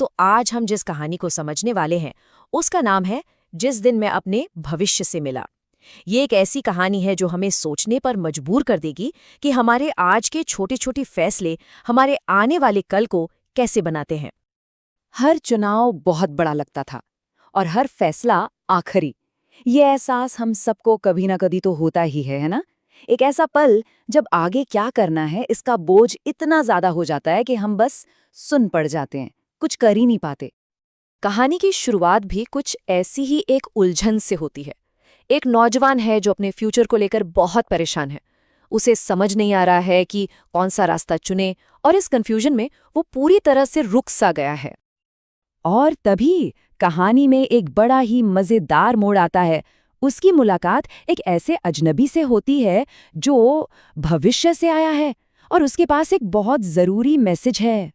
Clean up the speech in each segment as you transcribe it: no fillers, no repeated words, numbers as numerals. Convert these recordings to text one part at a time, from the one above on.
तो आज हम जिस कहानी को समझने वाले हैं उसका नाम है जिस दिन मैं अपने भविष्य से मिला। ये एक ऐसी कहानी है जो हमें सोचने पर मजबूर कर देगी कि हमारे आज के छोटे छोटे फैसले हमारे आने वाले कल को कैसे बनाते हैं। हर चुनाव बहुत बड़ा लगता था और हर फैसला आखिरी। ये एहसास हम सबको कभी ना कभी तो होता ही है ना? एक ऐसा पल जब आगे क्या करना है इसका बोझ इतना ज्यादा हो जाता है कि हम बस सुन पड़ जाते हैं, कुछ कर ही नहीं पाते। कहानी की शुरुआत भी कुछ ऐसी ही एक उलझन से होती है। एक नौजवान है जो अपने फ्यूचर को लेकर बहुत परेशान है। उसे समझ नहीं आ रहा है कि कौन सा रास्ता चुने, और इस कंफ्यूजन में वो पूरी तरह से रुक सा गया है। और तभी कहानी में एक बड़ा ही मजेदार मोड़ आता है। उसकी मुलाकात एक ऐसे अजनबी से होती है जो भविष्य से आया है और उसके पास एक बहुत जरूरी मैसेज है।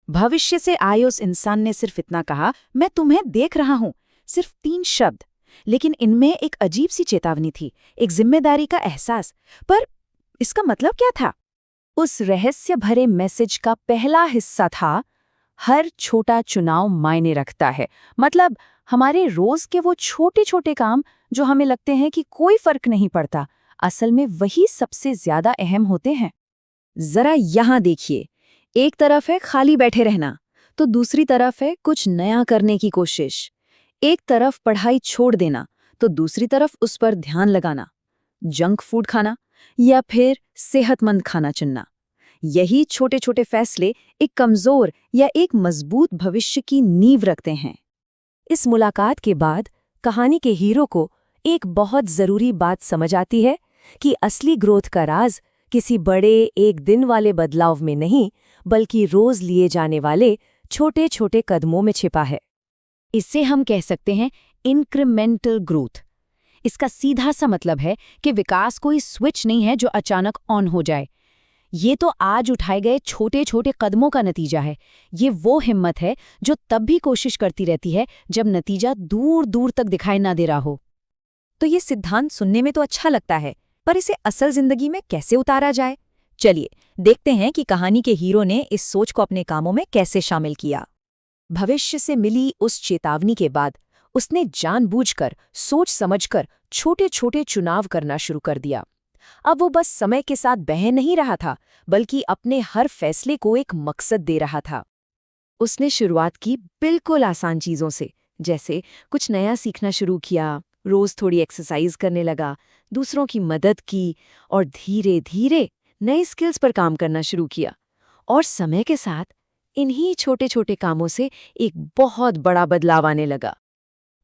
भविष्य से आए उस इंसान ने सिर्फ इतना कहा, मैं तुम्हें देख रहा हूं। सिर्फ 3 शब्द, लेकिन इनमें एक अजीब सी चेतावनी थी, एक जिम्मेदारी का एहसास। पर इसका मतलब क्या था? उस रहस्य भरे मैसेज का पहला हिस्सा था, हर छोटा चुनाव मायने रखता है। मतलब हमारे रोज के वो छोटे छोटे काम जो हमें लगते हैं कि कोई फर्क नहीं पड़ता, असल में वही सबसे ज्यादा अहम होते हैं। जरा यहाँ देखिए, एक तरफ है खाली बैठे रहना, तो दूसरी तरफ है कुछ नया करने की कोशिश। एक तरफ पढ़ाई छोड़ देना, तो दूसरी तरफ उस पर ध्यान लगाना। जंक फूड खाना या फिर सेहतमंद खाना चुनना। यही छोटे छोटे फैसले एक कमजोर या एक मजबूत भविष्य की नींव रखते हैं। इस मुलाकात के बाद कहानी के हीरो को एक बहुत जरूरी बात समझ आती है कि असली ग्रोथ का राज किसी बड़े एक दिन वाले बदलाव में नहीं, बल्कि रोज लिए जाने वाले छोटे छोटे कदमों में छिपा है। इससे हम कह सकते हैं इंक्रीमेंटल ग्रोथ। इसका सीधा सा मतलब है कि विकास कोई स्विच नहीं है जो अचानक ऑन हो जाए। ये तो आज उठाए गए छोटे छोटे कदमों का नतीजा है। ये वो हिम्मत है जो तब भी कोशिश करती रहती है जब नतीजा दूर दूर तक दिखाई ना दे रहा हो। तो ये सिद्धांत सुनने में तो अच्छा लगता है, पर इसे असल जिंदगी में कैसे उतारा जाए? चलिए देखते हैं कि कहानी के हीरो ने इस सोच को अपने कामों में कैसे शामिल किया। भविष्य से मिली उस चेतावनी के बाद उसने जानबूझकर, सोच समझकर छोटे छोटे चुनाव करना शुरू कर दिया। अब वो बस समय के साथ बह नहीं रहा था, बल्कि अपने हर फैसले को एक मकसद दे रहा था। उसने शुरुआत की बिल्कुल आसान चीजों से, जैसे कुछ नया सीखना शुरू किया, रोज थोड़ी एक्सरसाइज करने लगा, दूसरों की मदद की और धीरे धीरे नई स्किल्स पर काम करना शुरू किया। और समय के साथ इन्हीं छोटे छोटे कामों से एक बहुत बड़ा बदलाव आने लगा।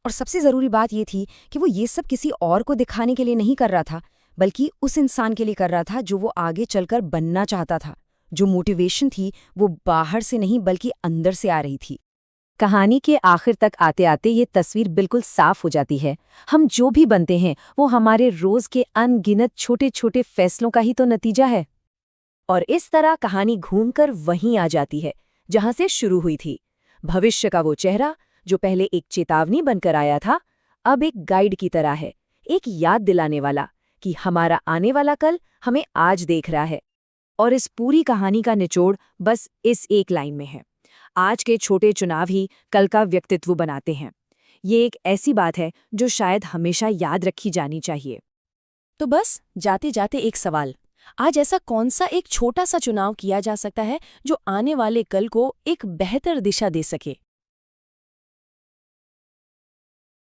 और सबसे जरूरी बात ये थी कि वो ये सब किसी और को दिखाने के लिए नहीं कर रहा था, बल्कि उस इंसान के लिए कर रहा था जो वो आगे चलकर बनना चाहता था। जो मोटिवेशन थी वो बाहर से नहीं बल्कि अंदर से आ रही थी। कहानी के आखिर तक आते आते ये तस्वीर बिल्कुल साफ हो जाती है। हम जो भी बनते हैं वो हमारे रोज के अनगिनत छोटे छोटे फैसलों का ही तो नतीजा है। और इस तरह कहानी घूमकर वहीं आ जाती है जहां से शुरू हुई थी। भविष्य का वो चेहरा जो पहले एक चेतावनी बनकर आया था, अब एक गाइड की तरह है, एक याद दिलाने वाला कि हमारा आने वाला कल हमें आज देख रहा है। और इस पूरी कहानी का निचोड़ बस इस एक लाइन में है, आज के छोटे चुनाव ही कल का व्यक्तित्व बनाते हैं। ये एक ऐसी बात है जो शायद हमेशा याद रखी जानी चाहिए। तो बस जाते जाते एक सवाल, आज ऐसा कौन सा एक छोटा सा चुनाव किया जा सकता है जो आने वाले कल को एक बेहतर दिशा दे सके?